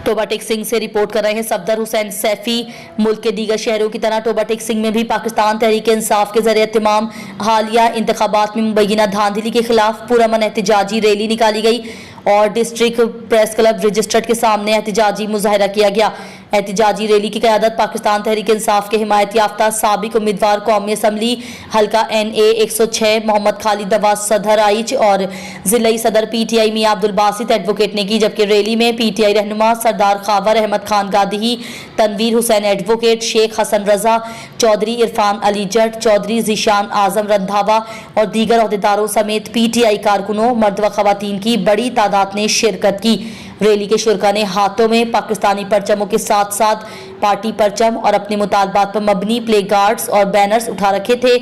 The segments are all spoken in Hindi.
टोबा टेक सिंह से रिपोर्ट कर रहे हैं सफदर हुसैन सैफी। मुल्क के दीगर शहरों की तरह टोबा टेक सिंह में भी पाकिस्तान तहरीक इंसाफ के जरिए तमाम हालिया इंतखाबात में मुबैना धांधली के खिलाफ पुरअमन एहतजाजी रैली निकाली गई और डिस्ट्रिक्ट प्रेस क्लब रजिस्टर्ड के सामने एहतजाजी मुजाहरा किया गया। एहतजाजी रैली की क़यादत पाकिस्तान तहरीक इंसाफ के हिमायत याफ्ता साबिक उम्मीदवार कौमी असम्बली हल्का NA 106 मोहम्मद खालिद नवाज सदर आइच और जिले सदर PTI मियां अब्दुल बासित एडवोकेट ने की, जबकि रैली में PTI रहनुमा सरदार खावर अहमद खान गादही, तनवीर हुसैन एडवोकेट, शेख हसन रजा चौधरी, इरफान अली जट चौधरी, जीशान आजम रंधावा और दीगर अहदेदारों समेत PTI कारकुनों मर्द व खवातीन की बड़ी तादाद ने शिरकत की। रैली के शुरका ने हाथों में पाकिस्तानी परचमों के साथ साथ पार्टी परचम और अपने मुतालबात पर मबनी प्ले गार्ड्स और बैनर्स उठा रखे थे।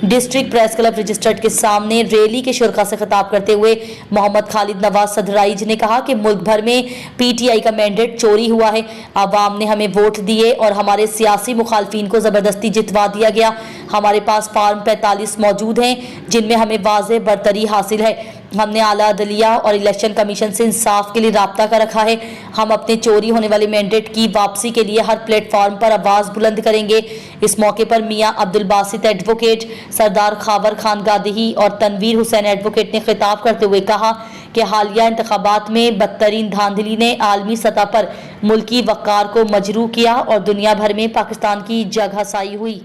डिस्ट्रिक्ट प्रेस क्लब रजिस्टर्ड के सामने रैली के शुरका से खिताब करते हुए मोहम्मद खालिद नवाज सदराइज ने कहा कि मुल्क भर में PTI का मैंडेट चोरी हुआ है। आवाम ने हमें वोट दिए और हमारे सियासी मुखालफिन को ज़बरदस्ती जितवा दिया गया। हमारे पास फार्म 45 मौजूद हैं जिनमें हमें वाज़ेह बरतरी हासिल है। हमने आला अदलिया और इलेक्शन कमीशन से इंसाफ के लिए राब्ता कर रखा है। हम अपने चोरी होने वाले मैंडेट की वापसी के लिए हर प्लेटफॉर्म पर आवाज़ बुलंद करेंगे। इस मौके पर मियां अब्दुल बासित एडवोकेट, सरदार खावर खान गादही और तनवीर हुसैन एडवोकेट ने खिताब करते हुए कहा कि हालिया इंतखाबात में बदतरीन धांधली ने आलमी सतह पर मुल्की वक़ार को मजरूह किया और दुनिया भर में पाकिस्तान की जगहसाई हुई।